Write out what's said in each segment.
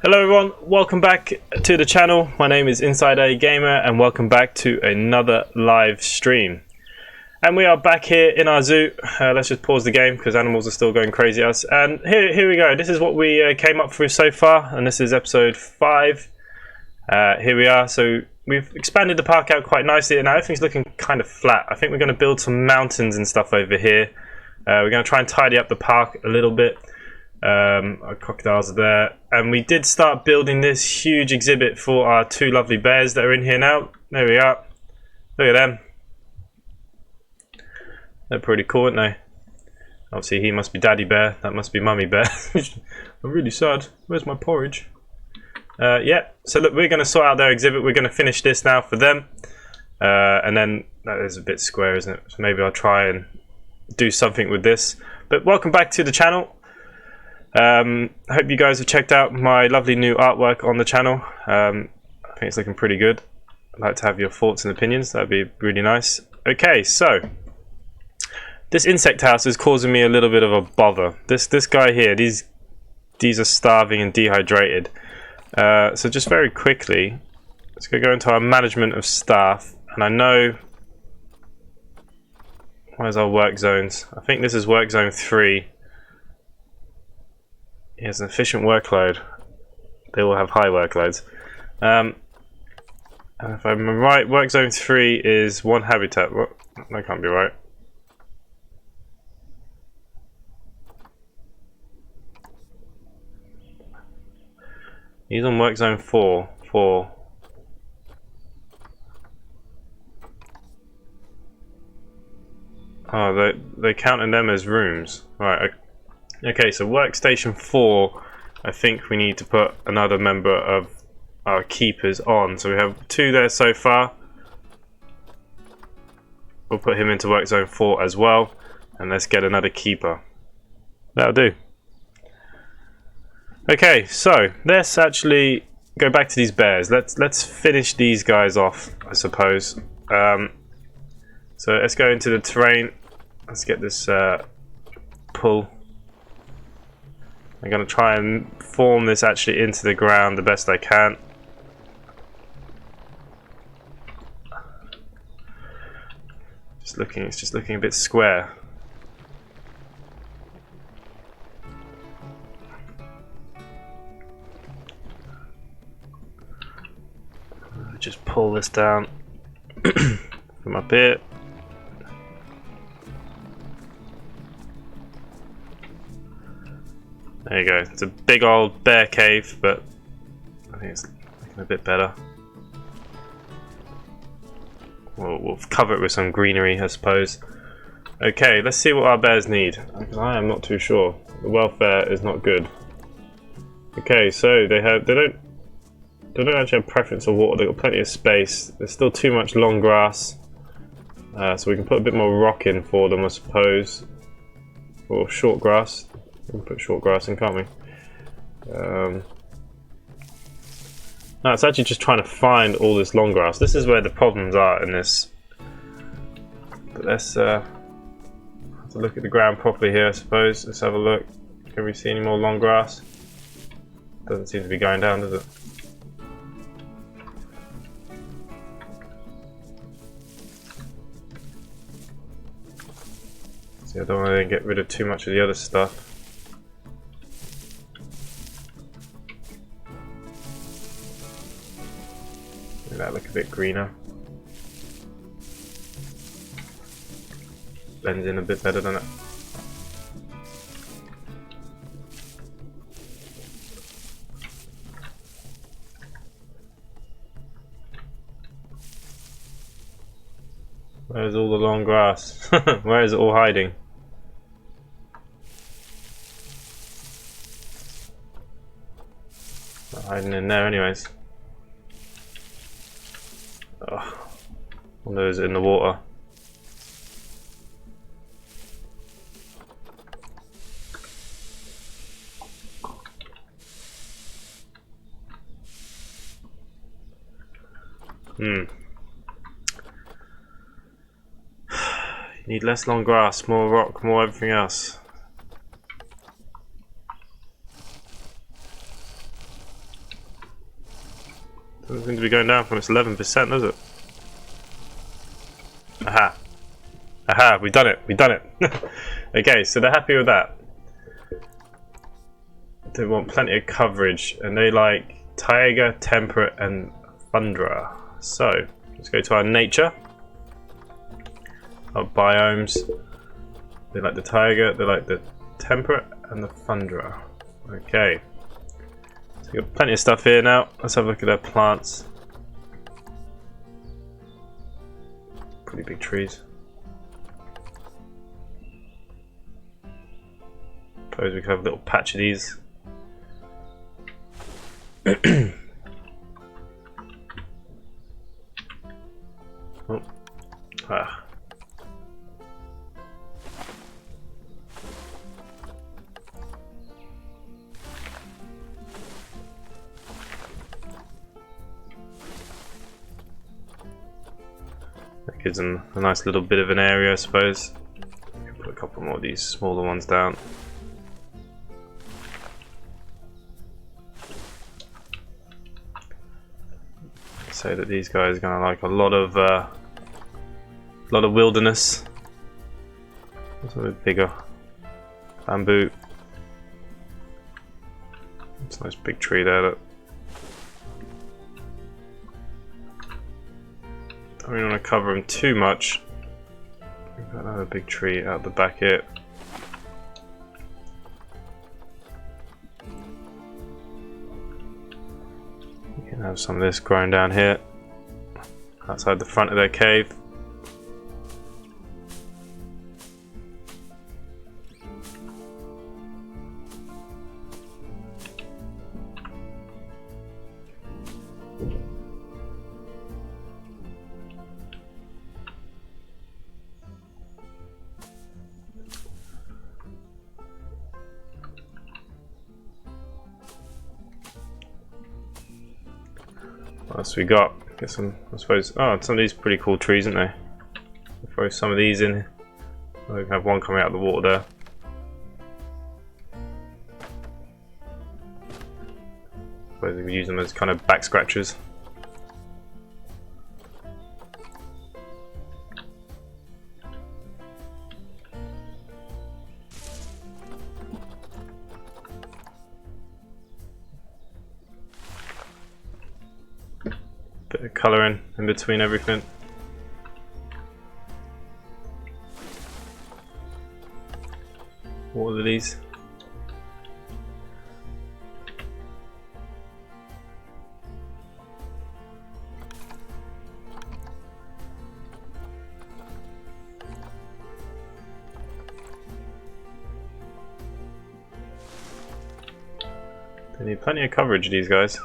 Hello everyone, welcome back to the channel. My name is Gamer and welcome back to another live stream. And we are back here in our zoo. Let's just pause the game because animals are still going crazy at us. And here we go. This is what we came up through so far, and this is episode 5. Here we are. So we've expanded the park out quite nicely, and now everything's looking kind of flat. I think we're going to build some mountains and stuff over here. We're going to try and tidy up the park a little bit. Our crocodiles are there, and we did start building this huge exhibit for our two lovely bears that are in here now. There we are. Look at them. They're pretty cool, aren't they? Obviously he must be daddy bear, that must be mummy bear. I'm really sad. Where's my porridge? Yeah, so look, we're going to sort out their exhibit. We're going to finish this now for them, and then that is a bit square, isn't it? So maybe I'll try and do something with this. But welcome back to the channel. I hope you guys have checked out my lovely new artwork on the channel. I think it's looking pretty good. I'd like to have your thoughts and opinions. That'd be really nice. Okay, so this insect house is causing me a little bit of a bother. This guy here, these are starving and dehydrated. So just very quickly, let's go into our management of staff. And I know, where's our work zones? I think this is work zone 3. He has an efficient workload. They all have high workloads. And if I'm right, work zone 3 is 1 habitat. What? That can't be right. He's on work zone 4. Oh, they're counting them as rooms. Right. Okay, so workstation 4, I think we need to put another member of our keepers on. So we have 2 there so far. We'll put him into work zone 4 as well, and let's get another keeper. That'll do. Okay, so let's actually go back to these bears. Let's finish these guys off, I suppose. So let's go into the terrain. Let's get this pull. I'm going to try and form this actually into the ground the best I can. It's just looking a bit square. Just pull this down from up here. There you go. It's a big old bear cave, but I think it's looking a bit better. We'll cover it with some greenery, I suppose. Okay, let's see what our bears need, because I am not too sure. The welfare is not good. Okay, so they don't actually have preference for water. They've got plenty of space. There's still too much long grass, so we can put a bit more rock in for them, I suppose, or short grass. We can put short grass in, can't we? No, it's actually just trying to find all this long grass. This is where the problems are in this. But let's have to look at the ground properly here, I suppose. Let's have a look. Can we see any more long grass? Doesn't seem to be going down, does it? See, I don't want to get rid of too much of the other stuff. That look a bit greener. Blends in a bit better, doesn't it? Where's all the long grass? Where is it all hiding? Not hiding in there anyways. Oh, one of those in the water. You need less long grass, more rock, more everything else. Doesn't seem to be going down from its 11%, does it? Aha. Aha, we've done it. We've done it. Okay, so they're happy with that. They want plenty of coverage, and they like Taiga, Temperate, and Tundra. So, let's go to our nature. Our biomes. They like the Taiga, they like the Temperate, and the Tundra. Okay. So we've got plenty of stuff here now. Let's have a look at their plants. Pretty big trees. Suppose we could have a little patch of these. Oh. Ah. That gives them a nice little bit of an area, I suppose. Put a couple more of these smaller ones down. Say that these guys are going to like a lot of wilderness. What's a bit bigger? Bamboo. It's a nice big tree there. Look. Don't really want to cover them too much. We've got another big tree out the back here. You can have some of this growing down here, outside the front of their cave. What else we got? Get some, I suppose. Oh, some of these pretty cool trees, aren't they? We'll throw some of these in. We can have one coming out of the water there. I suppose we can use them as kind of back scratchers. Bit of colouring in between everything. Water lilies. They need plenty of coverage, these guys.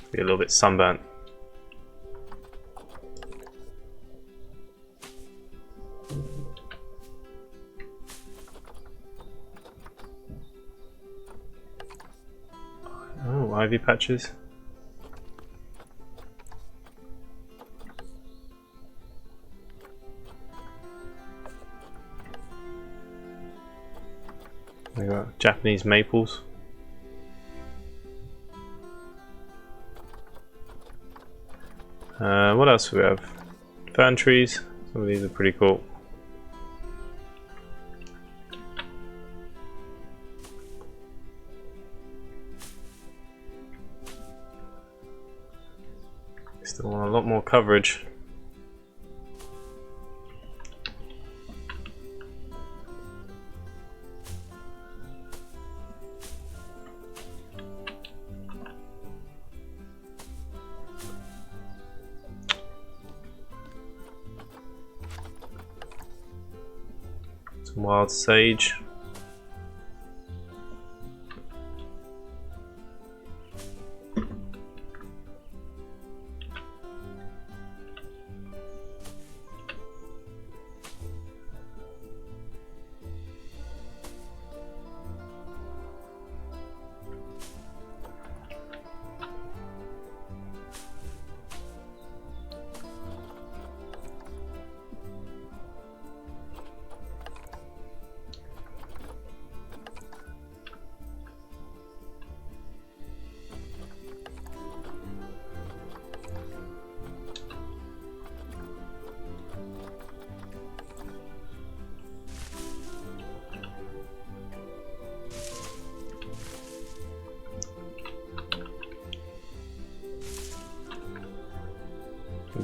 Be a little bit sunburnt. Oh, ivy patches. We got Japanese maples. What else do we have? Fern trees. Some of these are pretty cool. Still want a lot more coverage. Some wild sage.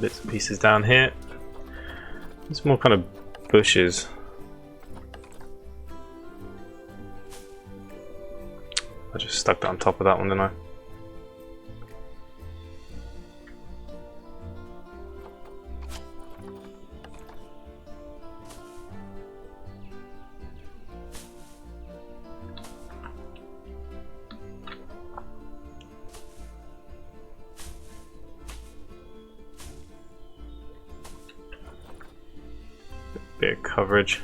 bits and pieces down here. There's more kind of bushes. I just stuck that on top of that one, didn't I? Bit of coverage.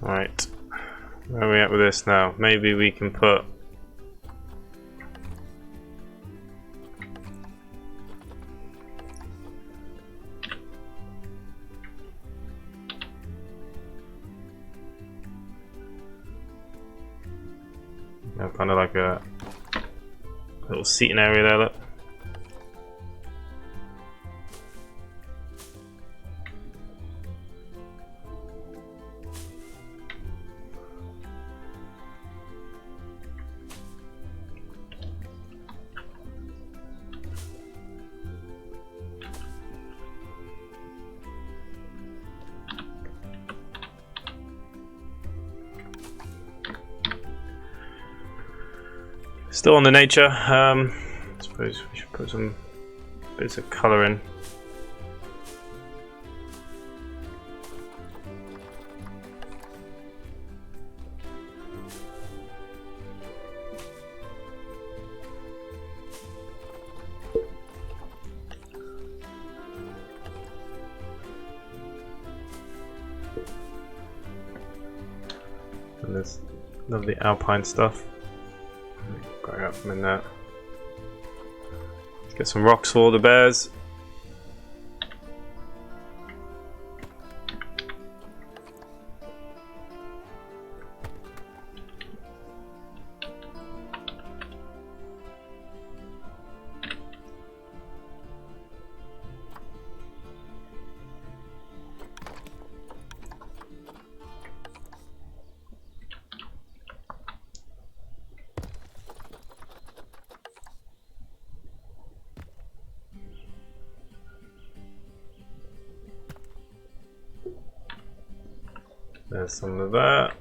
Right, where are we at with this now? Maybe we can put kind of like a little seating area there, look. Still on the nature, I suppose we should put some bits of colour in. And there's lovely alpine stuff. Growing up from in there. Let's get some rocks for the bears. There's some of that,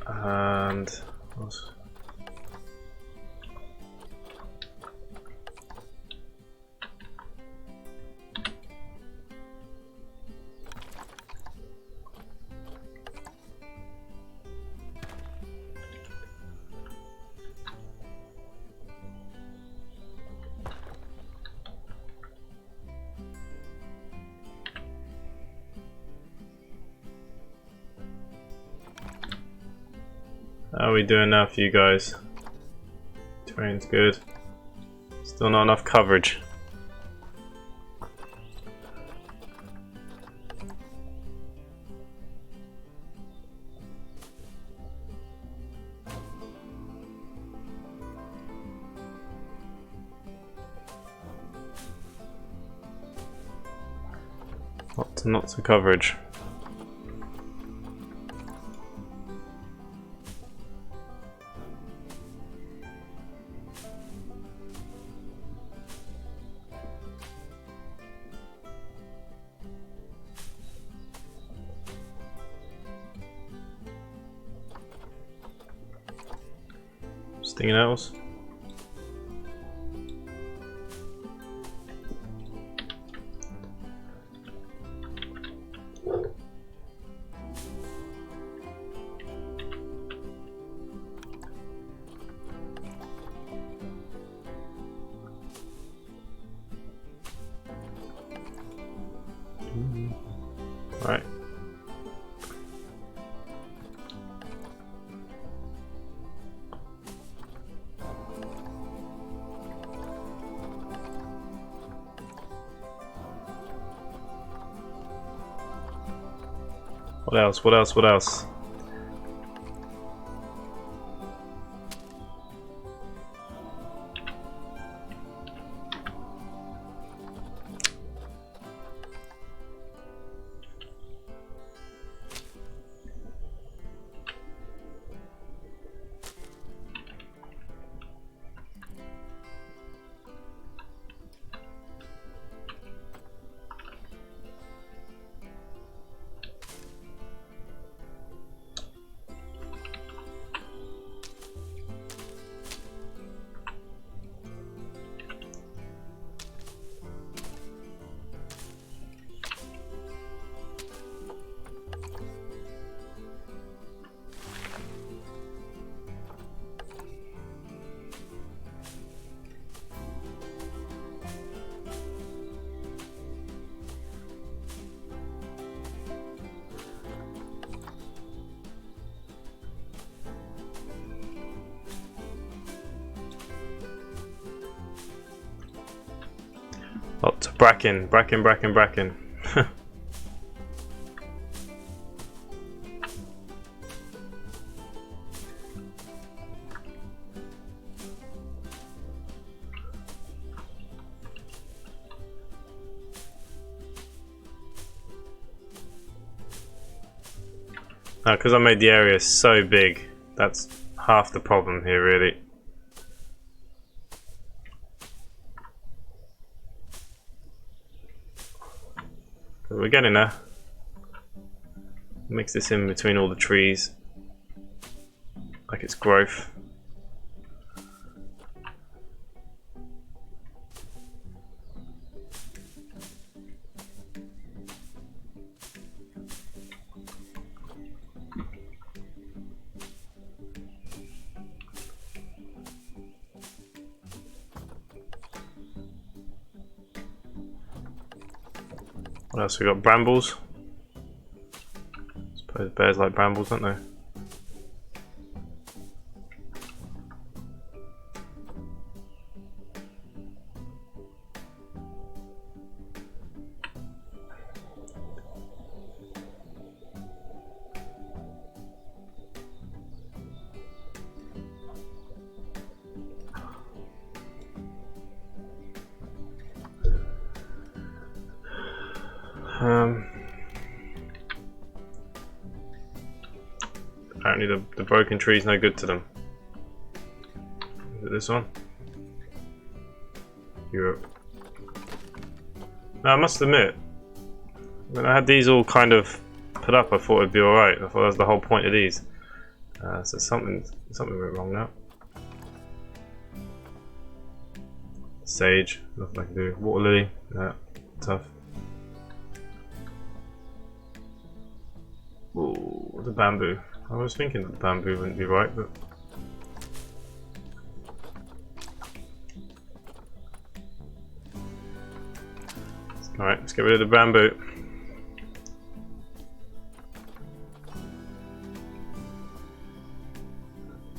and how are we doing now for you guys? Terrain's good. Still not enough coverage. Lots and lots of coverage. Anything else? Right. What else? What else? What else? Lots of bracken, bracken, bracken, bracken. Because I made the area so big, that's half the problem here, really. But we're getting there. Mix this in between all the trees, like it's growth. What else we got? Brambles. I suppose bears like brambles, don't they? Apparently the broken tree is no good to them. Is it this one? Europe. Now I must admit, when I had these all kind of put up, I thought it'd be alright. I thought that was the whole point of these. So something went wrong now. Sage, nothing I can do. Water lily, yeah, tough. Ooh, the bamboo. I was thinking that the bamboo wouldn't be right, but... Alright, let's get rid of the bamboo.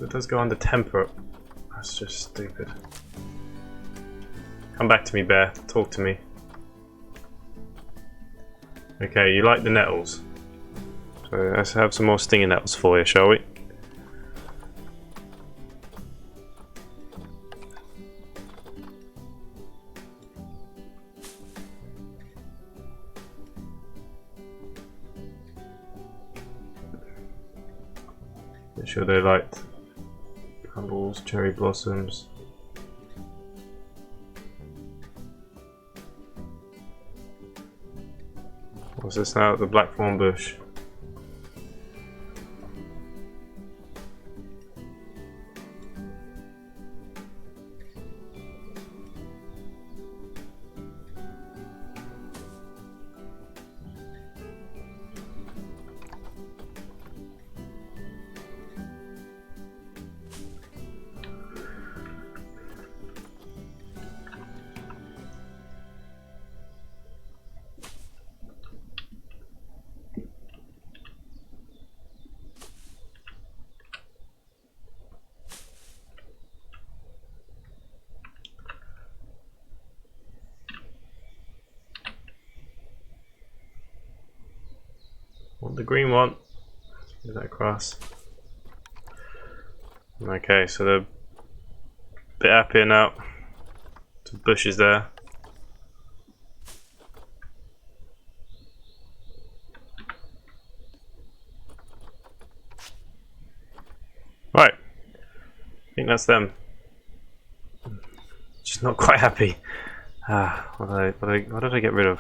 It does go under temper. That's just stupid. Come back to me, bear. Talk to me. Okay, you like the nettles. So let's have some more stinging nettles for you, shall we? Make sure they liked brambles, cherry blossoms. What's this now? The blackthorn bush. Want the green one. Get that across. Okay, so they're a bit happier now. Some bushes there. Right. I think that's them. Just not quite happy. What did I get rid of?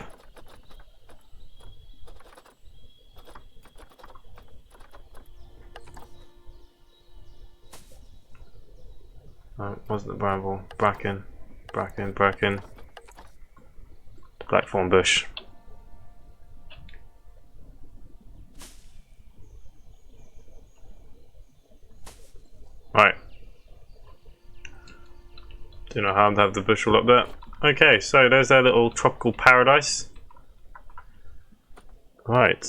Wasn't the bramble? Bracken, bracken, bracken. Blackthorn bush. Right. Do no harm to have the bush all up there. Okay, so there's their little tropical paradise. Right.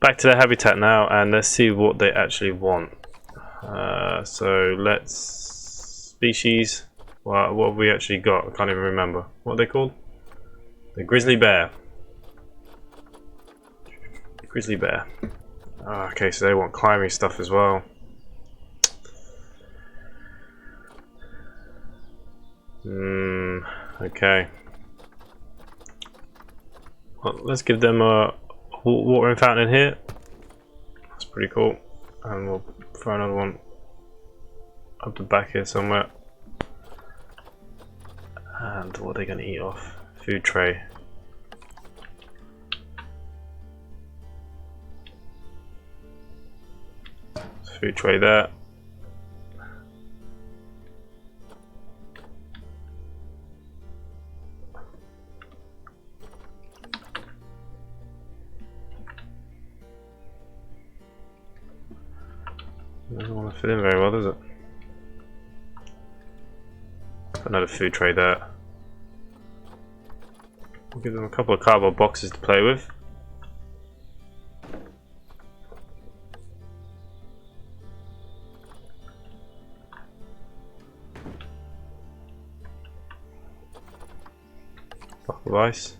Back to their habitat now, and let's see what they actually want. So let's species What have we actually got? I can't even remember. What are they called? The grizzly bear. Grizzly bear. Oh, okay, so they want climbing stuff as well. Okay. Well, let's give them a watering fountain in here. That's pretty cool. And we'll throw another one up the back here somewhere. And what are they going to eat off? Food tray. Food tray there. Doesn't want to fit in very well, does it? Another food tray there. We'll give them a couple of cardboard boxes to play with. Block of ice.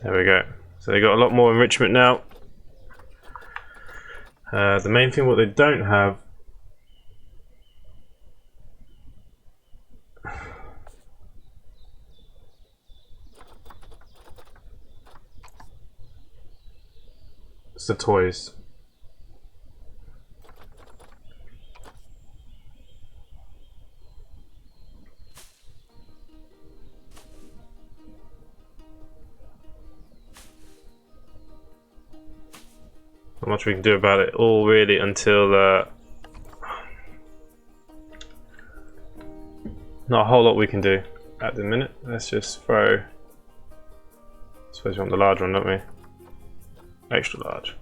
There we go. So they got a lot more enrichment now. The main thing what they don't have is the toys. Not much we can do about it all really until not a whole lot we can do at the minute. Let's just throw, I suppose we want the large one, don't we? Extra large.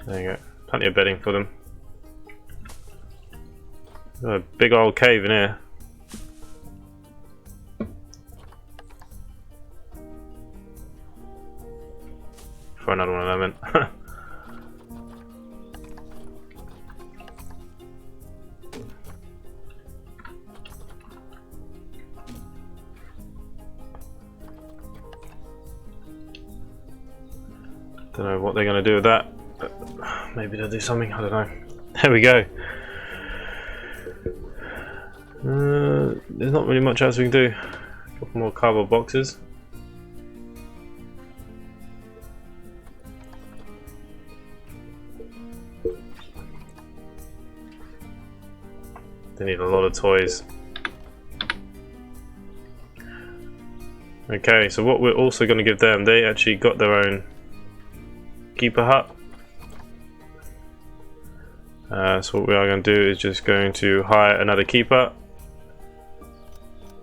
There you go, plenty of bedding for them. Got a big old cave in here. For another one of them in. Don't know what they're going to do with that, but maybe they'll do something, I don't know. There we go. There's not really much else we can do. A couple more cardboard boxes. They need a lot of toys. Okay, so what we're also going to give them, they actually got their own keeper hut. So what we are going to do is just going to hire another keeper,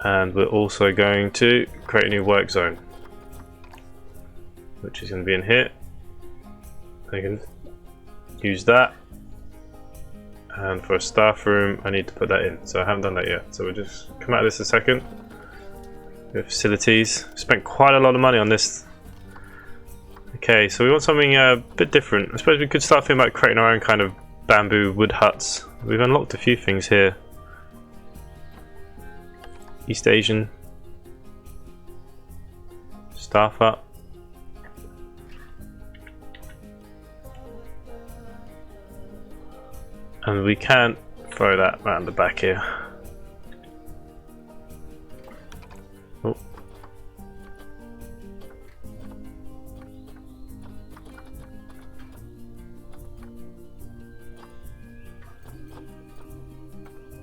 and we're also going to create a new work zone, which is going to be in here. They can use that. And for a staff room, I need to put that in, so I haven't done that yet. So we'll just come out of this a second. We have facilities. Spent quite a lot of money on this. Okay, so we want something a bit different. I suppose we could start thinking about creating our own kind of bamboo wood huts. We've unlocked a few things here. East Asian staff hut. And we can throw that around the back here. Oh.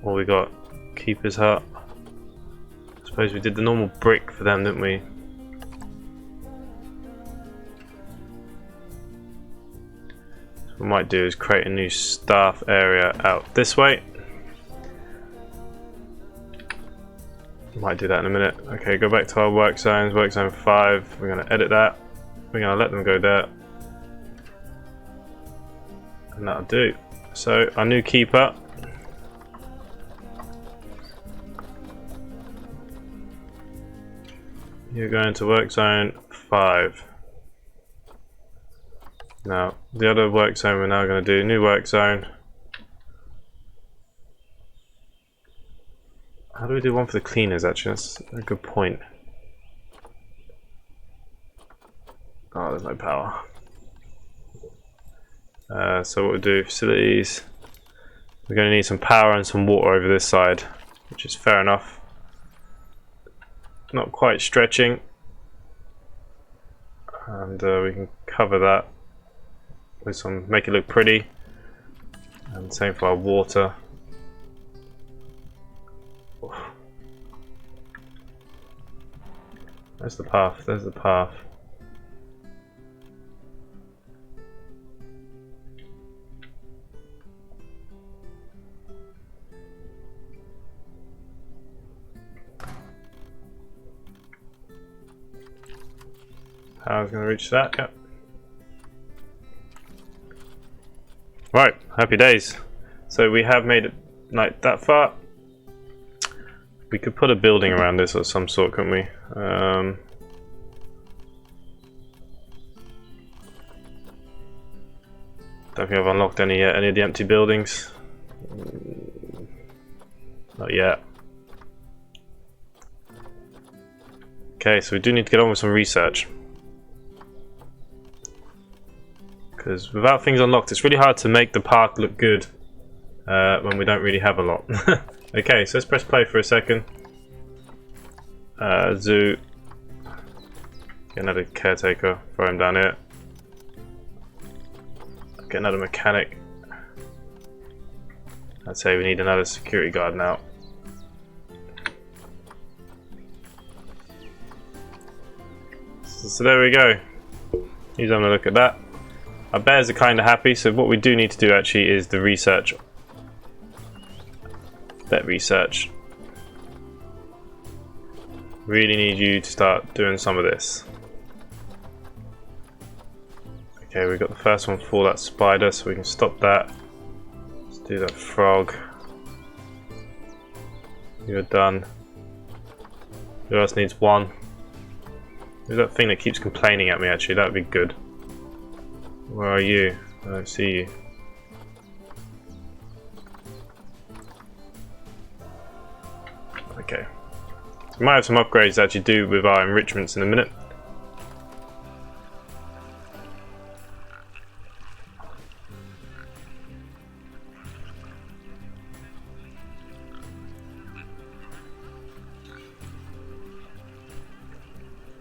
Well, we got keeper's hut. I suppose we did the normal brick for them, didn't we? So What we might do is create a new staff area out this way. Might do that in a minute. Okay, go back to our work zones. Work zone 5. We're going to edit that. We're going to let them go there. And that'll do. So our new keeper. You're going to work zone 5. Now, the other work zone we're now going to do, new work zone. How do we do one for the cleaners actually? That's a good point. Oh, there's no power. So what we'll do, facilities. We're going to need some power and some water over this side, which is fair enough. Not quite stretching. And we can cover that with some, make it look pretty. And same for our water. There's the path, there's the path. Power's going to reach that, yep. Right, happy days. So we have made it like that far. We could put a building around this of some sort, couldn't we? Don't think I've unlocked any yet. Any of the empty buildings? Not yet. Okay, so we do need to get on with some research. Because without things unlocked, it's really hard to make the park look good when we don't really have a lot. Okay, so let's press play for a second. Zoo. Get another caretaker, throw him down here. Get another mechanic. I'd say we need another security guard now. So there we go. He's having a look at that. Our bears are kind of happy, so what we do need to do actually is the research. Vet research. Really need you to start doing some of this. Okay, we got the first one for that spider, so we can stop that. Let's do that frog. You're done. Who else needs one? Who's that thing that keeps complaining at me actually? That would be good. Where are you? I don't see you. Okay. So we might have some upgrades to actually do with our enrichments in a minute.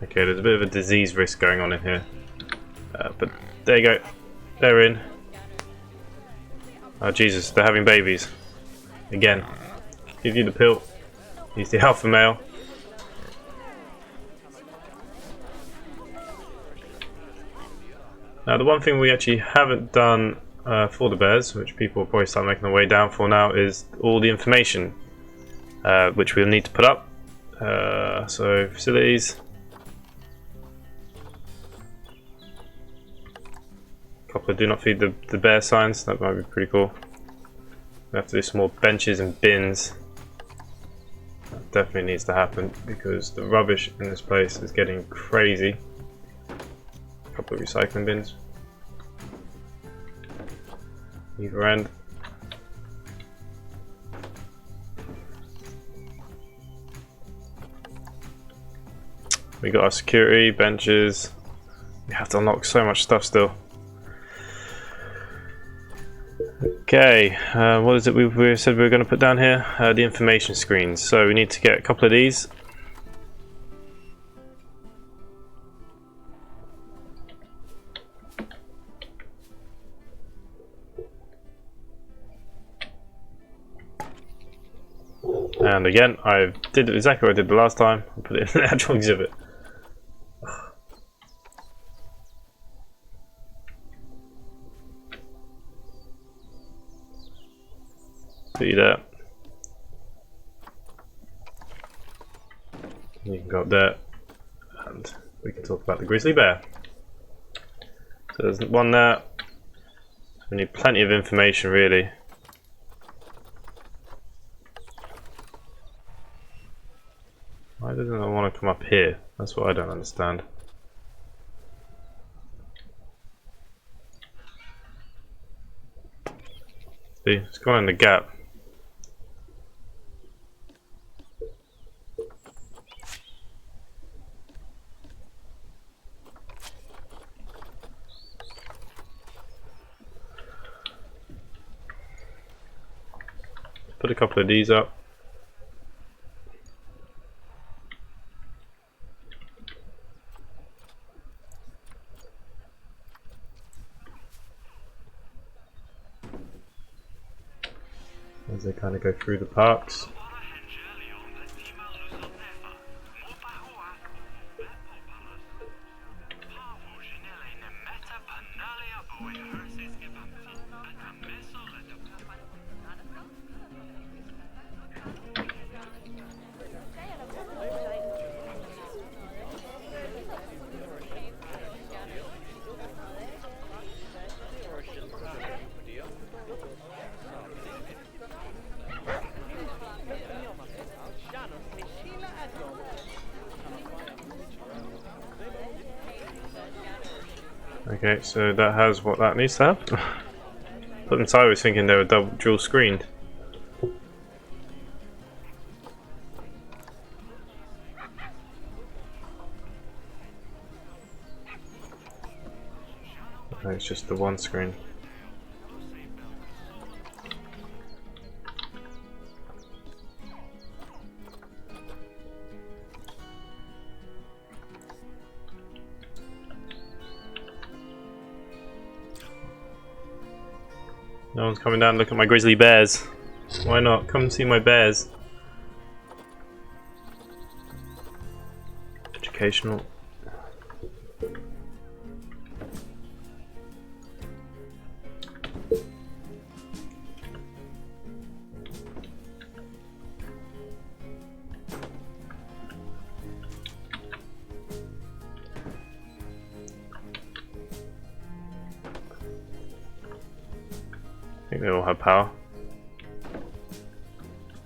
Okay, there's a bit of a disease risk going on in here. But there you go. They're in. Oh Jesus, they're having babies. Again. Give you the pill. He's the alpha male. Now the one thing we actually haven't done for the bears, which people will probably start making their way down for now, is all the information which we'll need to put up. So facilities. Couple of do not feed the bear signs, that might be pretty cool. We have to do some more benches and bins. That definitely needs to happen because the rubbish in this place is getting crazy. A couple of recycling bins. Either end. We got our security, benches. We have to unlock so much stuff still. Okay, what is it we said we were going to put down here? The information screens. So we need to get a couple of these. And again, I did exactly what I did the last time. I put it in the actual exhibit. put you there. You can go up there, and we can talk about the grizzly bear. So there's one there. We need plenty of information, really. Why doesn't it want to come up here? That's what I don't understand. See, it's gone in the gap. Put a couple of these up. As they kind of go through the parks. Okay, so that has what that needs to have. Put them sideways thinking they were dual screened. No, it's just the one screen. No one's coming down to look at my grizzly bears. Why not? Come see my bears. Educational. I think they all have power.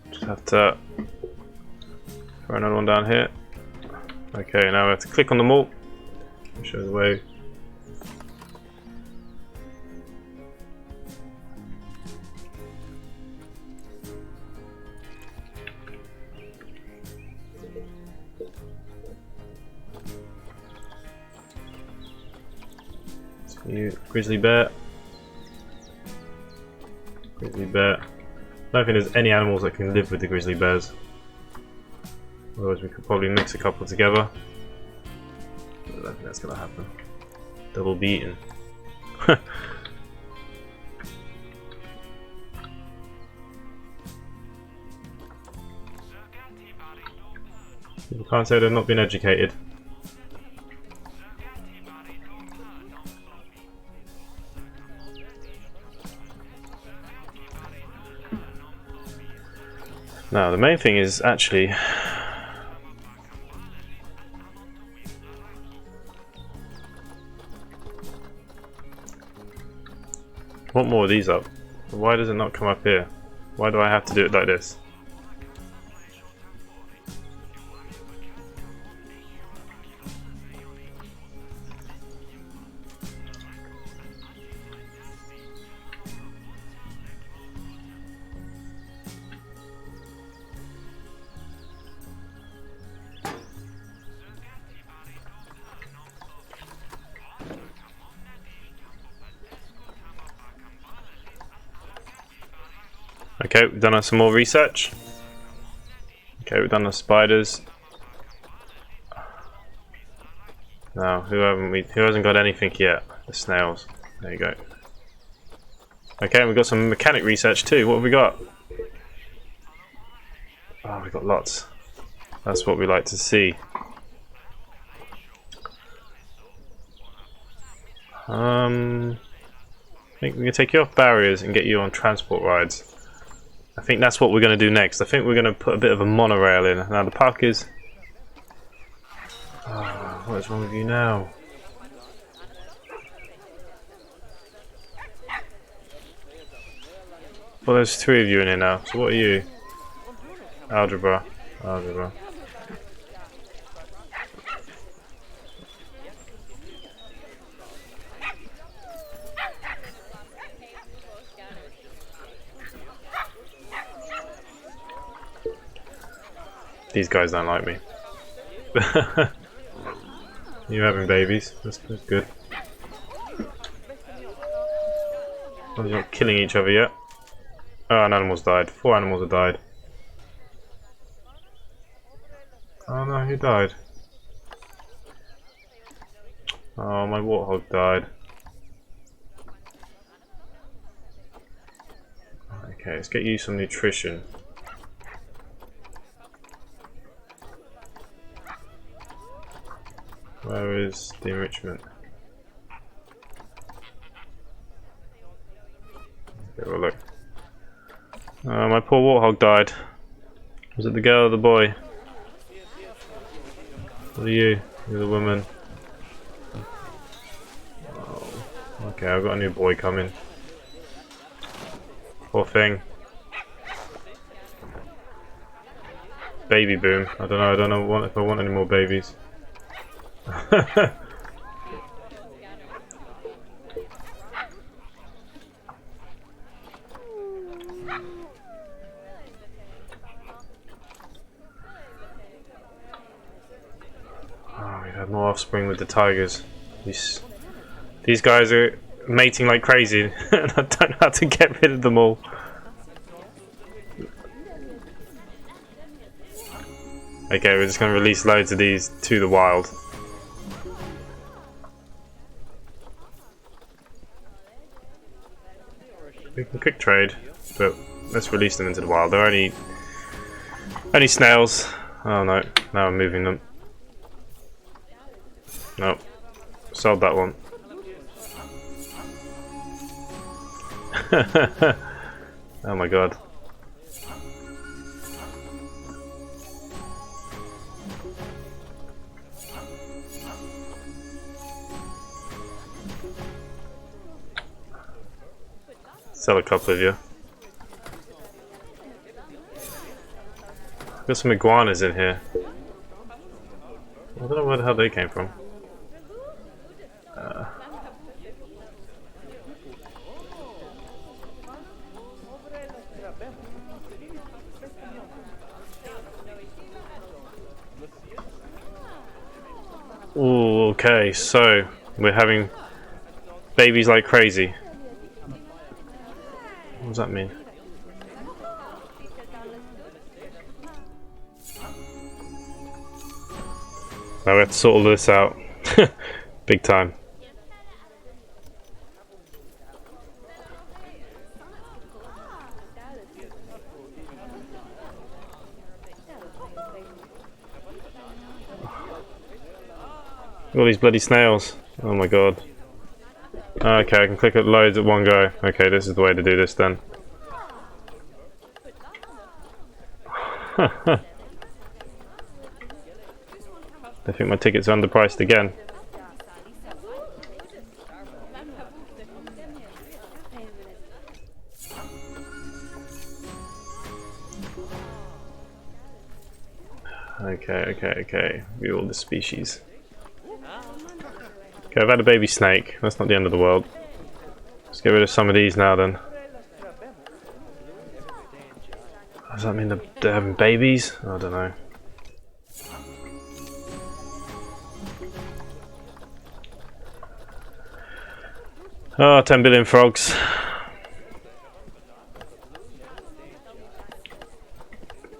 Just have to throw another one down here. Okay, now we have to click on them all. Show the way. So you, grizzly bear. Grizzly bear. I don't think there's any animals that can live with the grizzly bears. Otherwise we could probably mix a couple together. I don't think that's going to happen. Double beaten. People can't say they've not been educated. Now the main thing is actually want more of these up. Why does it not come up here? Why do I have to do it like this? Okay, we've done some more research. Okay, we've done the spiders. Now, who hasn't got anything yet? The snails. There you go. Okay, we've got some mechanic research too. What have we got? Oh, we've got lots. That's what we like to see. I think we can take you off barriers and get you on transport rides. I think that's what we're going to do next. I think we're going to put a bit of a monorail in. Now the park is... Oh, what is wrong with you now? Well, there's 3 of you in here now. So what are you? Algebra. Algebra. These guys don't like me. You're having babies. That's good. Well, you're not killing each other yet. Oh, an animal's died. 4 animals have died. Oh no, who died? Oh, my warthog died. Okay, let's get you some nutrition. Where is the enrichment? Okay, well look. My poor warthog died. Was it the girl or the boy? What are you? You're the woman. Oh, okay, I've got a new boy coming. Poor thing. Baby boom. I don't know if I want any more babies. Oh, we've had more offspring with the tigers. These guys are mating like crazy, and I don't know how to get rid of them all. Okay, we're just going to release loads of these to the wild. We can quick trade, but let's release them into the wild. They're only snails. Oh no, now I'm moving them. Nope, sold that one. Oh my god. Sell a couple of you. Got some iguanas in here. I don't know where the hell they came from. Ooh, okay, so we're having babies like crazy. What does that mean? Now we have to sort all this out. Big time. All these bloody snails. Oh my god. Okay, I can click at loads at one go. Okay, this is the way to do this then. I think my tickets are underpriced again. Okay. View all the species. Okay, I've had a baby snake. That's not the end of the world. Let's get rid of some of these now then. Does that mean they're having babies? I don't know. Oh, 10 billion frogs.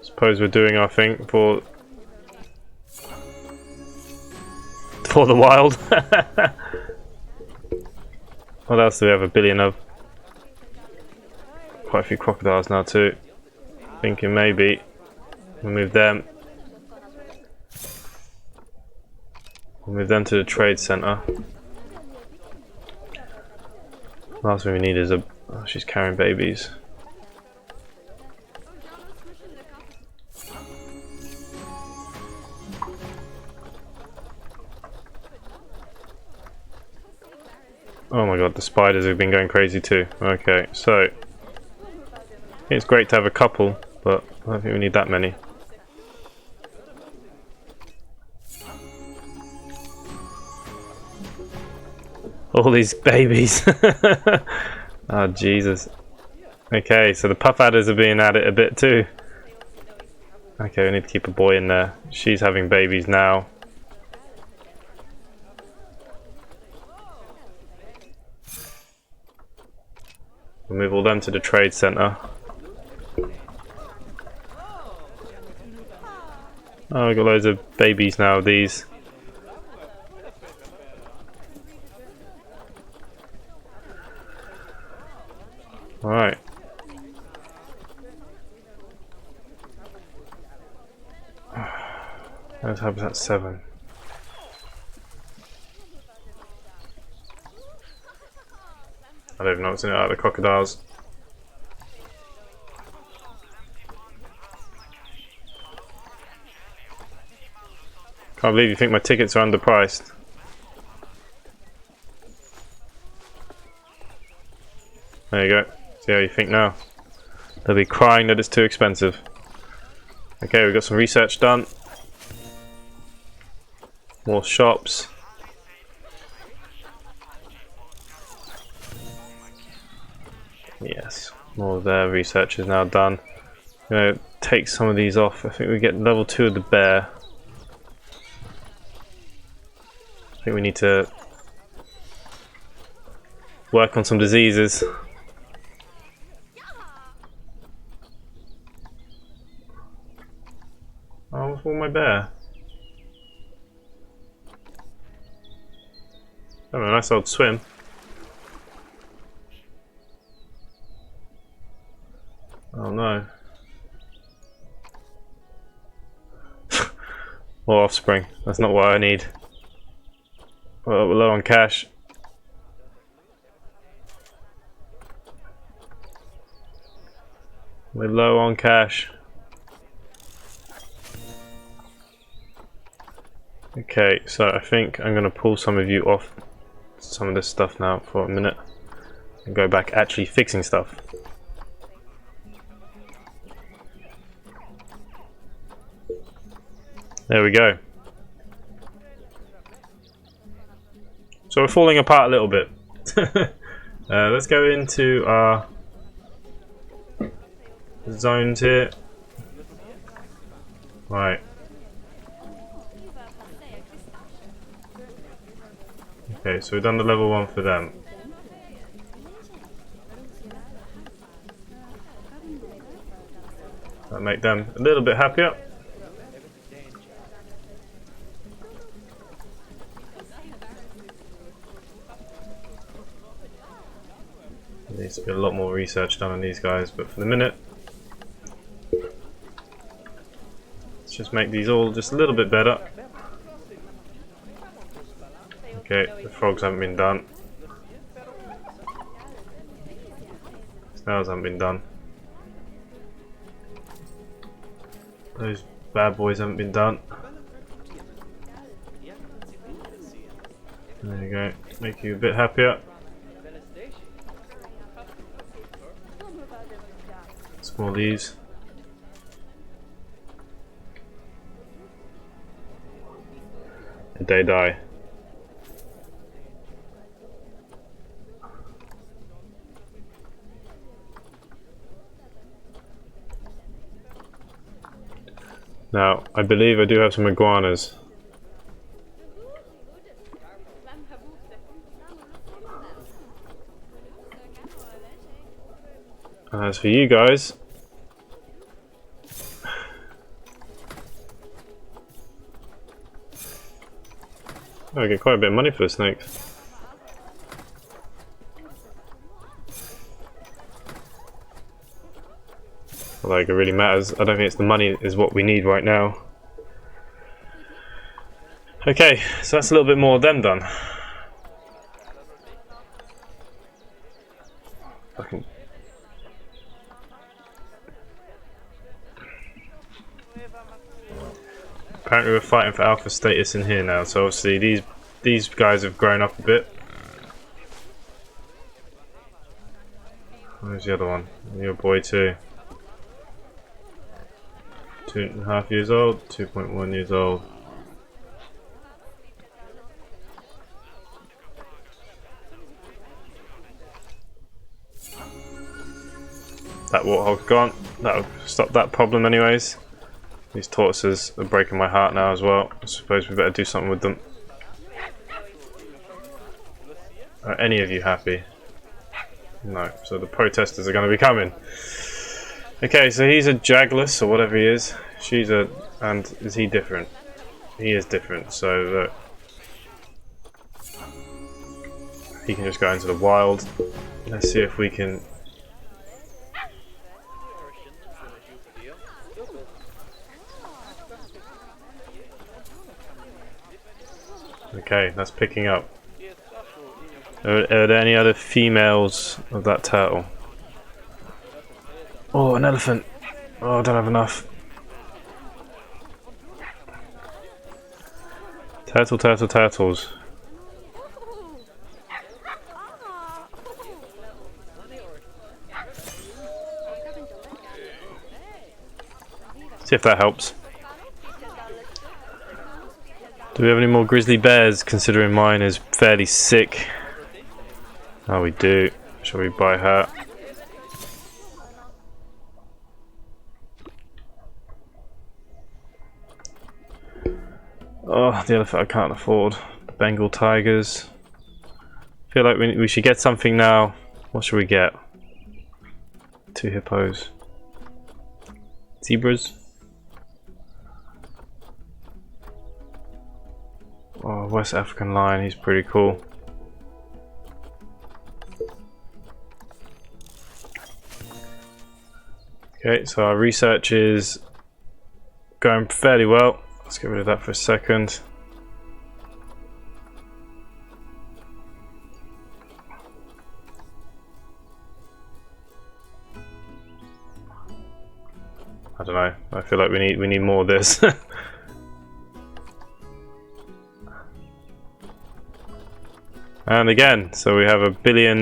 Suppose we're doing our thing for the wild. What else do we have a billion of? Quite a few crocodiles now too. Thinking maybe we'll move them. We'll move them to the trade center. Last thing we need is a... Oh, she's carrying babies. Oh my god, the spiders have been going crazy too. Okay, so it's great to have a couple, but I don't think we need that many. All these babies. Oh Jesus. Okay, so the puff adders are being at it a bit too. Okay, we need to keep a boy in there. She's having babies now. We'll move all them to the trade center. Oh, we've got loads of babies now, these. Alright. Let's have that 7. I don't even know what's in it out of the crocodiles. Can't believe you think my tickets are underpriced. There you go. See how you think now. They'll be crying that it's too expensive. Okay, we've got some research done. More shops. Yes, more of their research is now done. I'm going to take some of these off. I think we get level 2 of the bear. I think we need to work on some diseases. Oh, what's wrong with my bear? Oh, a nice old swim. Oh no. More offspring. That's not what I need. Well, we're low on cash. We're low on cash. Okay, so I think I'm going to pull some of you off some of this stuff now for a minute and go back actually fixing stuff. There we go. So we're falling apart a little bit. Let's go into our zones here. Right. Okay, so we've done the level 1 for them. That'll make them a little bit happier. There needs to be a lot more research done on these guys, but for the minute, let's just make these all just a little bit better. Okay, the frogs haven't been done. Snails haven't been done. Those bad boys haven't been done. There you go, make you a bit happier. Some more of these. Did they die? Now, I believe I do have some iguanas. And as for you guys, I get quite a bit of money for the snakes. Like, it really matters. I don't think it's the money is what we need right now. Okay, so that's a little bit more of them done. Apparently we're fighting for alpha status in here now, so obviously these guys have grown up a bit. Where's the other one? Your boy too. 2.5 years old, 2.1 years old. That warthog's gone. That'll stop that problem anyways. These tortoises are breaking my heart now as well. I suppose we better do something with them. Are any of you happy? No. So the protesters are going to be coming. Okay, so he's a jagless or whatever he is. She's a... and is he different? He is different, so look. He can just go into the wild. Let's see if we can... Okay, that's picking up. Are there any other females of that turtle? Oh, an elephant. Oh, I don't have enough. Turtles. See if that helps. Do we have any more grizzly bears, considering mine is fairly sick? Oh, we do. Shall we buy her? Oh, the elephant I can't afford. Bengal tigers. I feel like we should get something now. What should we get? 2 hippos. Zebras. Oh, West African lion, he's pretty cool. Okay, so our research is going fairly well. Let's get rid of that for a second. I don't know. I feel like we need more of this. And again, so we have a billion.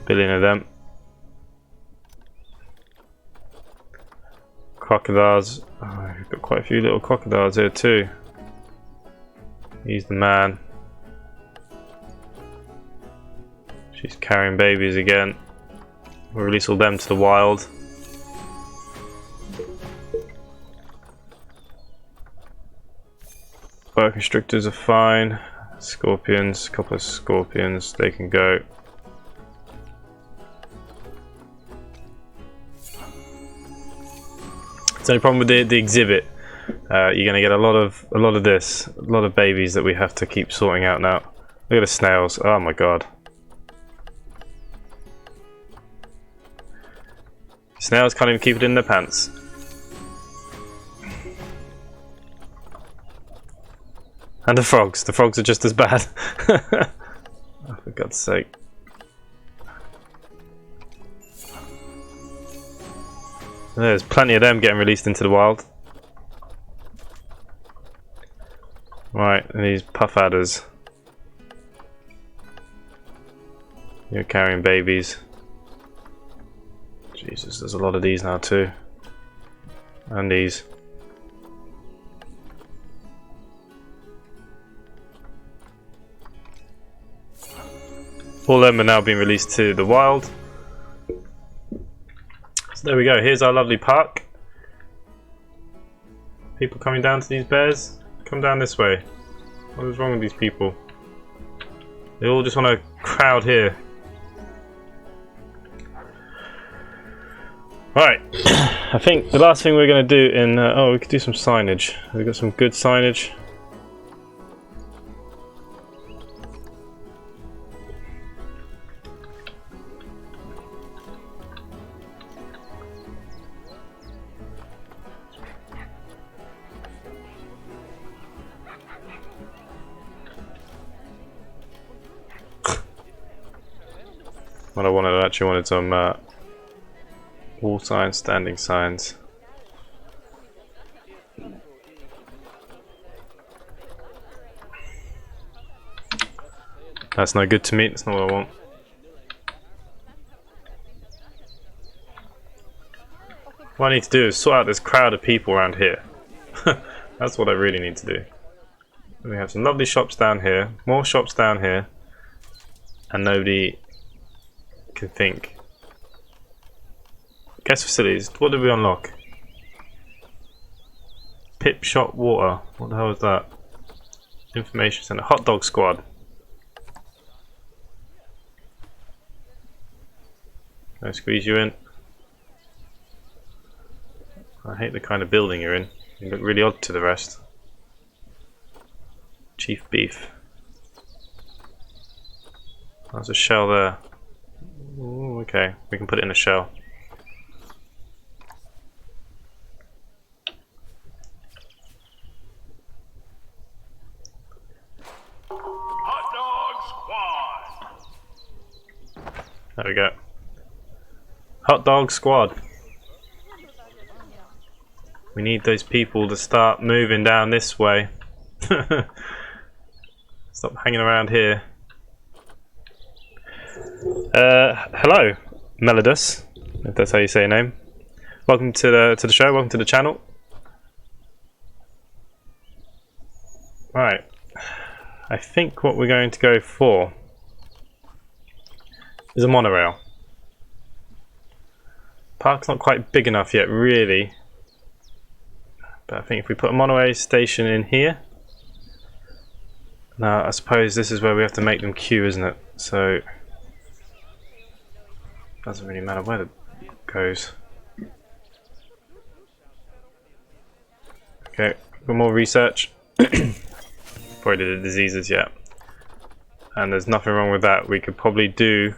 Billion of them. Crocodiles. Oh, we've got quite a few little crocodiles here too. He's the man. She's carrying babies again. We'll release all them to the wild. Boa constrictors are fine. Scorpions, a couple of scorpions, they can go. The only problem with the exhibit, you're going to get a lot of this, a lot of babies that we have to keep sorting out now. Look at the snails. Oh my god. Snails can't even keep it in their pants. And the frogs are just as bad. Oh, for God's sake. There's plenty of them getting released into the wild. Right, and these puff adders. You're carrying babies. Jesus, there's a lot of these now too. And these. All of them are now being released to the wild. So there we go, here's our lovely park. People coming down to these bears? Come down this way. What is wrong with these people? They all just want to crowd here. Right, I think the last thing we're going to do in... oh, we could do some signage. We've got some good signage. What I actually wanted some wall signs, standing signs. That's no good to me, that's not what I want. What I need to do is sort out this crowd of people around here. That's what I really need to do. We have some lovely shops down here, more shops down here, and nobody can think. Guest facilities, what did we unlock? Pip shop water, what the hell is that? Information center, hot dog squad. Can I squeeze you in? I hate the kind of building you're in. You look really odd to the rest. Chief beef. There's a shell there. Ooh, okay, we can put it in a shell. Hot dog squad. There we go. Hot dog squad. We need those people to start moving down this way. Stop hanging around here. Hello, Melodus, if that's how you say your name. Welcome to the show. Welcome to the channel. Right, I think what we're going to go for is a monorail. Park's not quite big enough yet, really. But I think if we put a monorail station in here. Now, I suppose this is where we have to make them queue, isn't it? So, doesn't really matter where it goes. Okay, got more research. Probably did the diseases yet. And there's nothing wrong with that. We could probably do.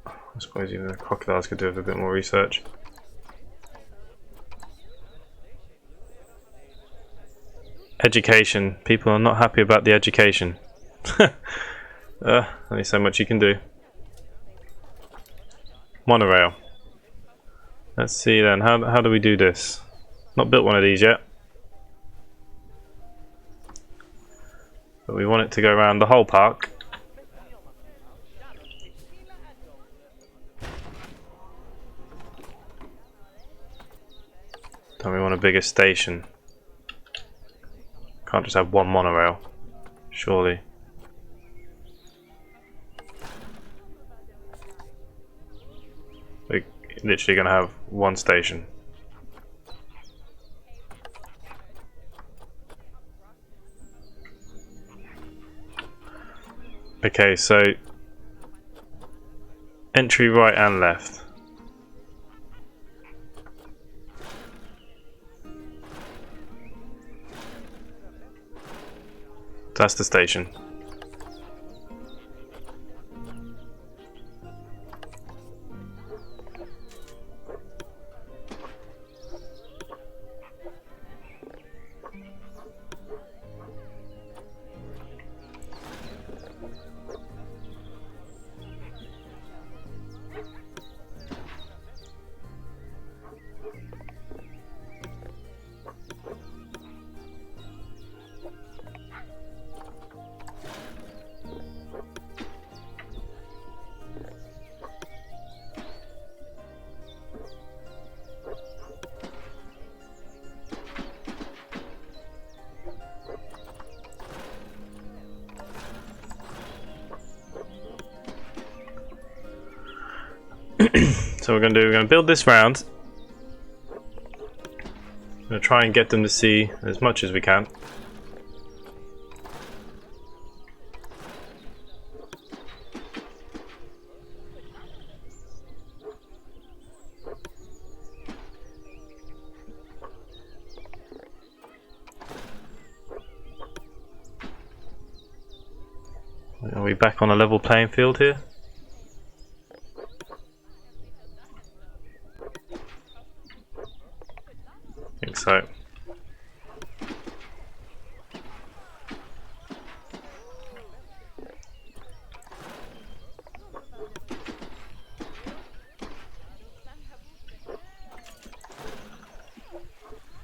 I suppose even the crocodiles could do with a bit more research. Education. People are not happy about the education. Only so much you can do. Monorail. Let's see then. How do we do this? Not built one of these yet. But we want it to go around the whole park. Don't we want a bigger station? Can't just have one monorail, surely. We're literally going to have one station. Okay, so entry right and left. That's the station. So we're going to build this round. I'm going to try and get them to see as much as we can. Are we back on a level playing field here? I think so.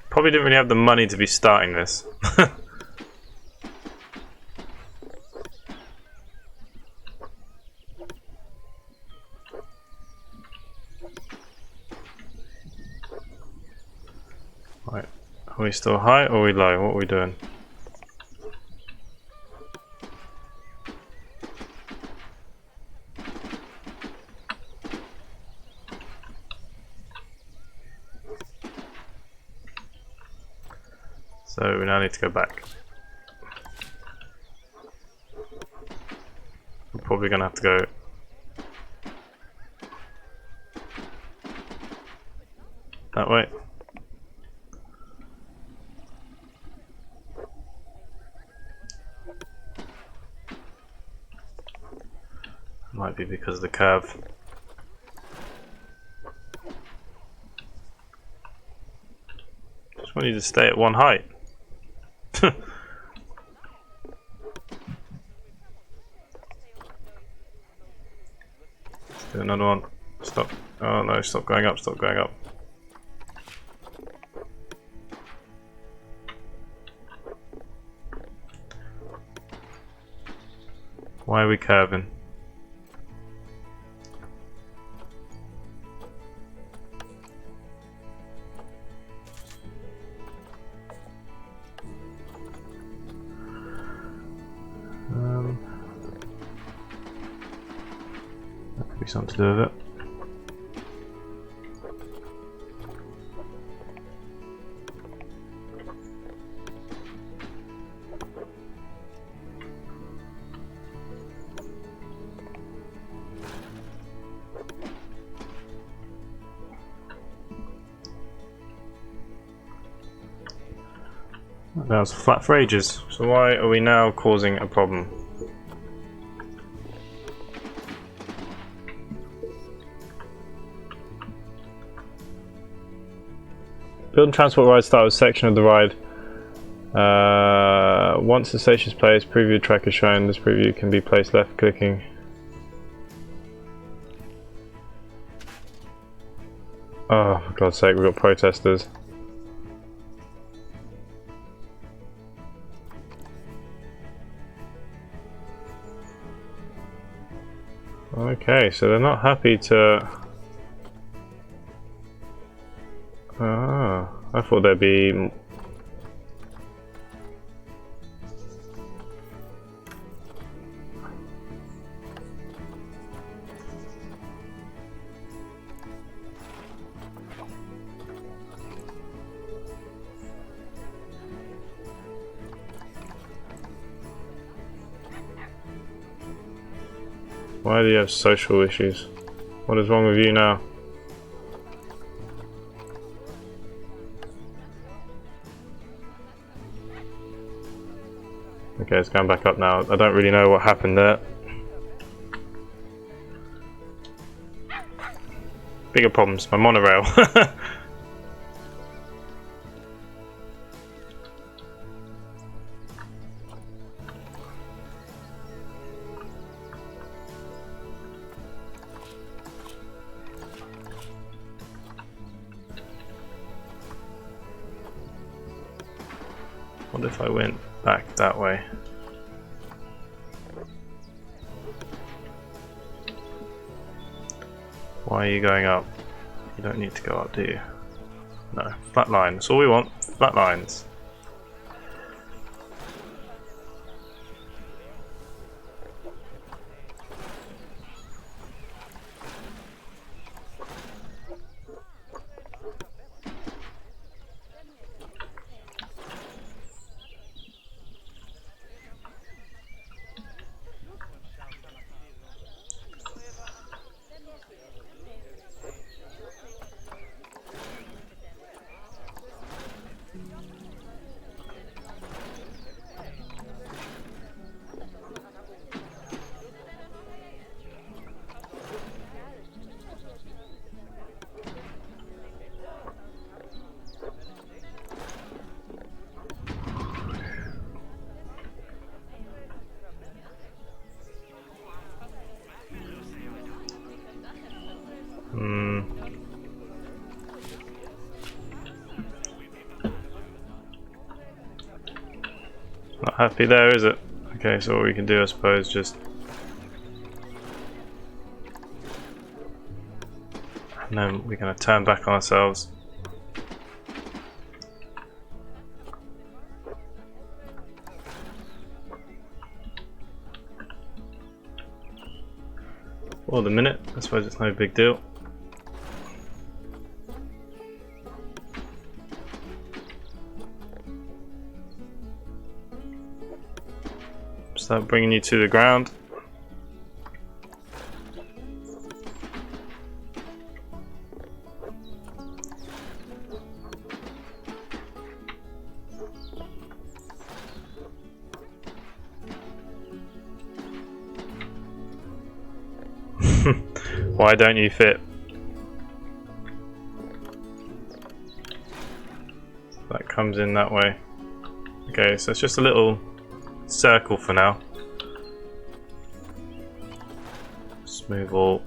Probably didn't really have the money to be starting this. Right. Are we still high or are we low? What are we doing? So we now need to go back. We're probably going to have to go that way. Might be because of the curve. Just want you to stay at one height. Let's do another one. Stop. Oh no, stop going up, stop going up. Why are we curving? That could be something to do with it. That was flat for ages, so why are we now causing a problem? Build and transport ride start with section of the ride. Once the station is placed, preview track is shown. This preview can be placed left clicking. Oh, for God's sake, we've got protesters. Okay, so they're not happy to... Ah, I thought there'd be... Why do you have social issues? What is wrong with you now? Okay, it's going back up now. I don't really know what happened there. Bigger problems, my monorail. What if I went back that way? Why are you going up? You don't need to go up, do you? No, flat line, that's all we want, flat lines. Not happy there, is it? Okay, so what we can do, I suppose, just... And then we're going to turn back on ourselves. For the minute, I suppose it's no big deal. Start bringing you to the ground. Why don't you fit? That comes in that way. Okay, so it's just a little circle for now. Smooth all.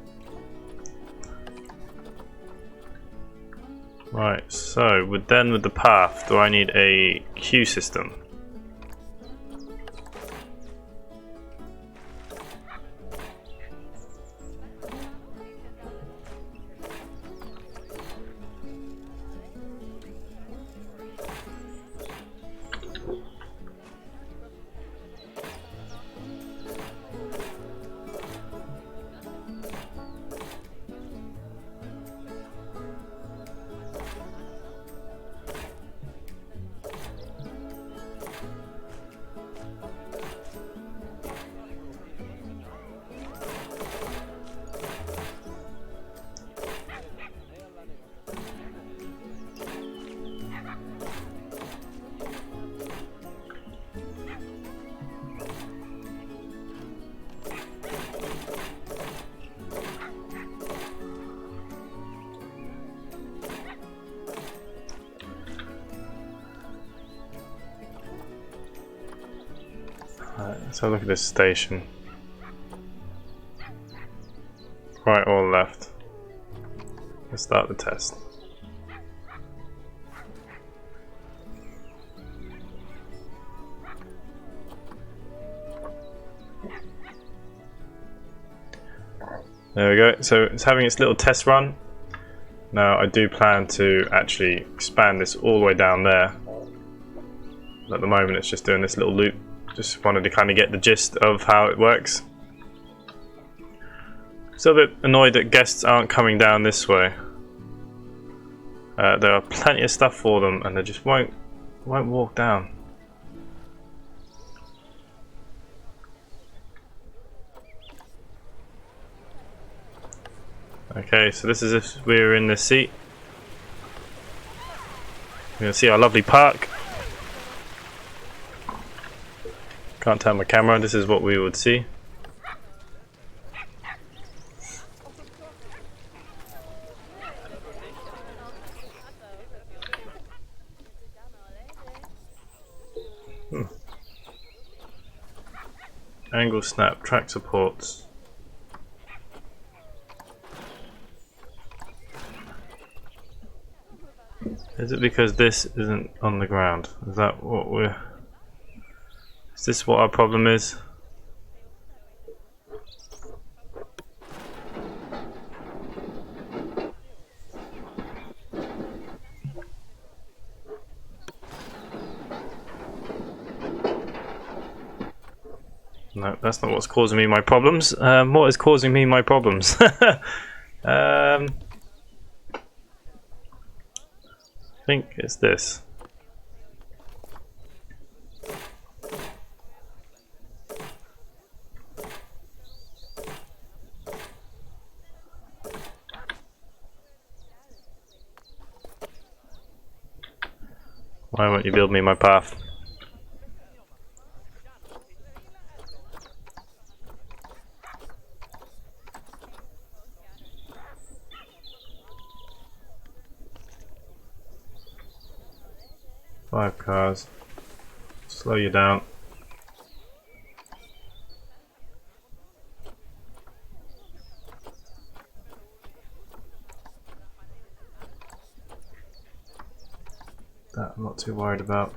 Right, so with the path, do I need a queue system? Right, let's have a look at this station. Right or left? Let's start the test. There we go, so it's having its little test run. Now I do plan to actually expand this all the way down there. At the moment it's just doing this little loop. Just wanted to kind of get the gist of how it works. Still a bit annoyed that guests aren't coming down this way. There are plenty of stuff for them and they just won't walk down. Okay, so this is if we're in the seat. We're going to see our lovely park. Can't turn my camera, this is what we would see. Angle snap, track supports. Is it because this isn't on the ground? Is that what we're... Is this what our problem is? No, that's not what's causing me my problems. What is causing me my problems? I think it's this. Why won't you build me my path? Five cars. Slow you down. That I'm not too worried about.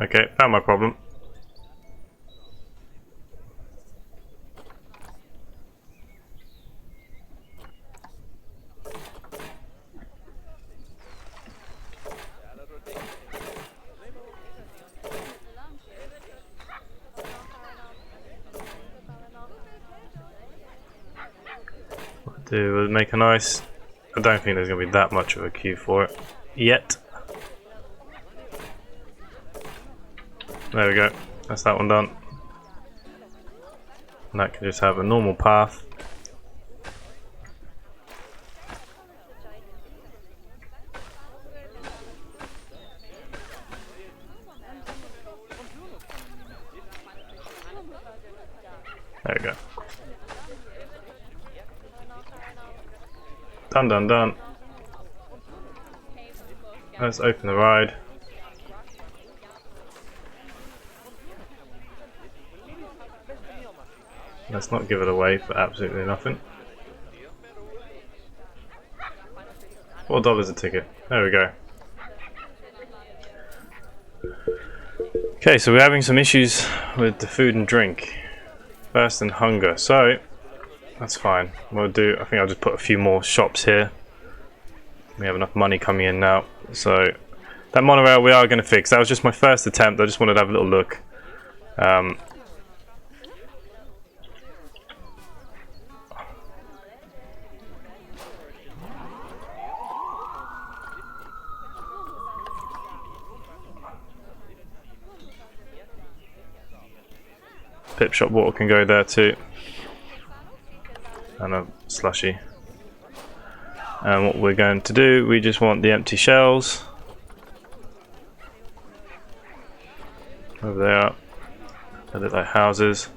Okay, found my problem. We'll make a nice. I don't think there's going to be that much of a queue for it yet. There we go. That's that one done. And that can just have a normal path. There we go. Done, done, done. Let's open the ride. Let's not give it away for absolutely nothing. $4 a ticket. There we go. Okay, so we're having some issues with the food and drink. Thirst and hunger. So that's fine. We'll do. I think I'll just put a few more shops here. We have enough money coming in now. So that monorail we are going to fix. That was just my first attempt. I just wanted to have a little look. Pip shop water can go there too. And a slushy. And what we're going to do, we just want the empty shells. Over there. They look like houses.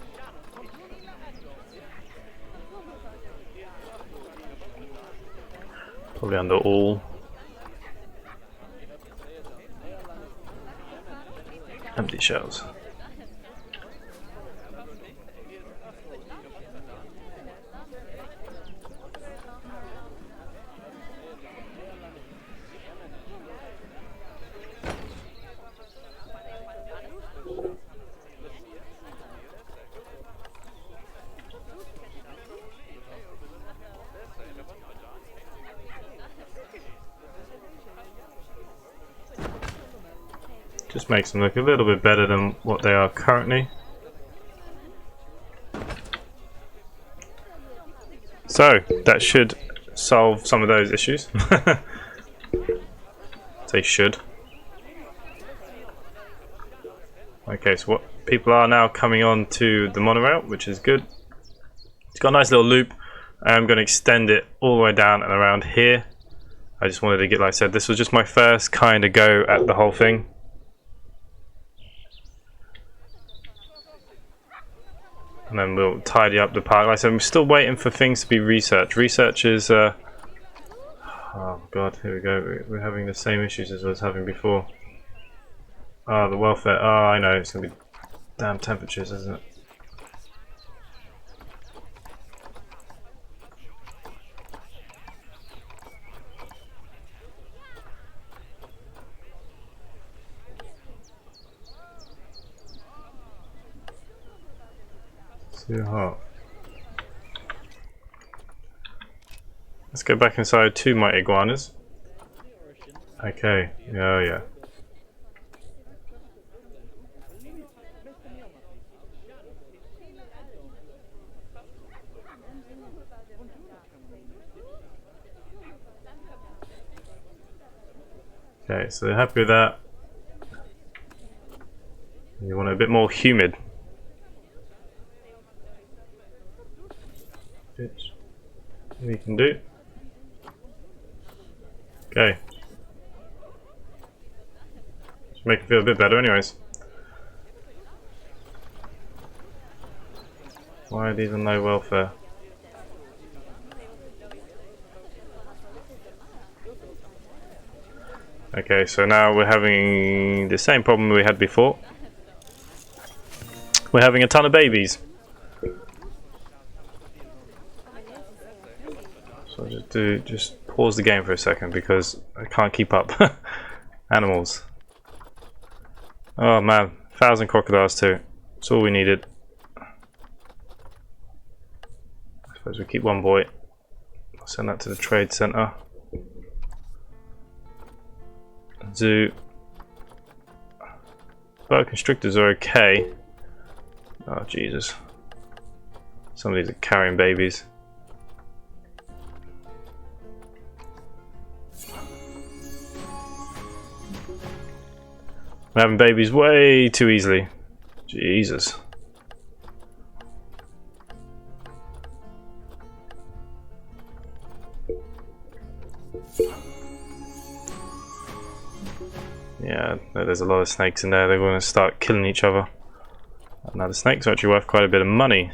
Probably under all. Empty shells. Just makes them look a little bit better than what they are currently. So that should solve some of those issues. They should. Okay, so what people are now coming on to the monorail, which is good. It's got a nice little loop. I'm going to extend it all the way down and around here. I just wanted to get, like I said, this was just my first kind of go at the whole thing. And then we'll tidy up the park. Like I said, I'm still waiting for things to be researched. Research is, oh god, here we go. We're having the same issues as I was having before. Oh, the welfare. Oh, I know. It's going to be damn temperatures, isn't it? Too hot. Let's go back inside to my iguanas. Okay, oh yeah. Okay, so they're happy with that. You want it a bit more humid. Which we can do. Okay. Should make it feel a bit better anyways. Why are these on no welfare? Okay, so now we're having the same problem we had before. We're having a ton of babies. So I'll just pause the game for a second because I can't keep up. Animals. Oh man, 1,000 crocodiles too. That's all we needed. I suppose we keep one boy. I'll send that to the trade center. Zoo. Boa constrictors are okay. Oh Jesus. Some of these are carrying babies. We're having babies way too easily. Jesus. Yeah, there's a lot of snakes in there. They're going to start killing each other. Now the snakes are actually worth quite a bit of money.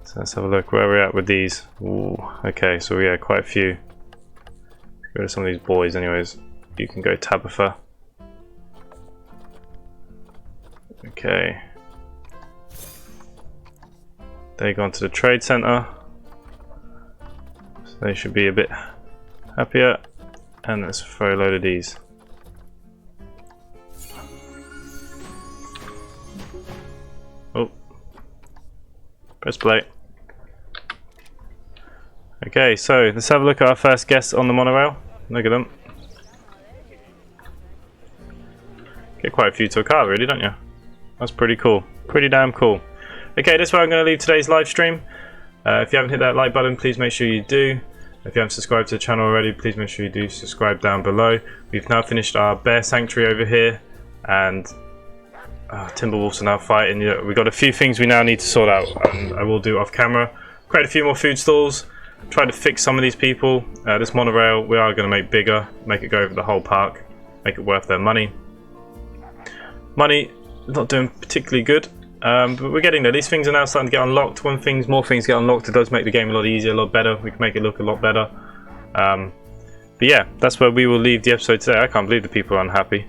So let's have a look where we're at with these. Ooh, okay, so yeah, quite a few. Go to some of these boys anyways. You can go Tabitha. Okay. They go on to the trade center. So they should be a bit happier. And let's throw a load of these. Oh. Press play. Okay, so let's have a look at our first guests on the monorail. Look at them. Get quite a few to a car, really, don't you? That's pretty cool. Pretty damn cool. Okay, that's where I'm going to leave today's live stream. If you haven't hit that like button, please make sure you do. If you haven't subscribed to the channel already, please make sure you do subscribe down below. We've now finished our bear sanctuary over here, and Timberwolves are now fighting. Yeah, we've got a few things we now need to sort out, and I will do off camera. Create a few more food stalls. Try to fix some of these people. This monorail we are going to make bigger, make it go over the whole park, make it worth their money. Money not doing particularly good, but we're getting there. These things are now starting to get unlocked. When more things get unlocked, it does make the game a lot easier, a lot better. We can make it look a lot better. But yeah, that's where we will leave the episode today. I can't believe the people are unhappy.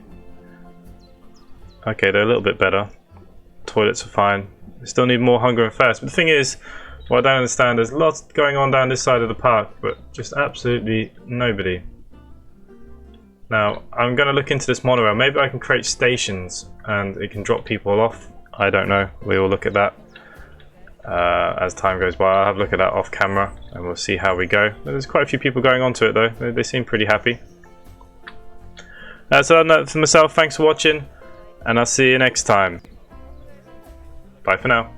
Okay, they're a little bit better. Toilets are fine. They still need more hunger and thirst. But the thing is, what I don't understand, there's lots going on down this side of the park, but just absolutely nobody. Now, I'm going to look into this monorail. Maybe I can create stations and it can drop people off. I don't know. We will look at that as time goes by. I'll have a look at that off camera and we'll see how we go. There's quite a few people going onto it though. They seem pretty happy. So for myself, thanks for watching and I'll see you next time. Bye for now.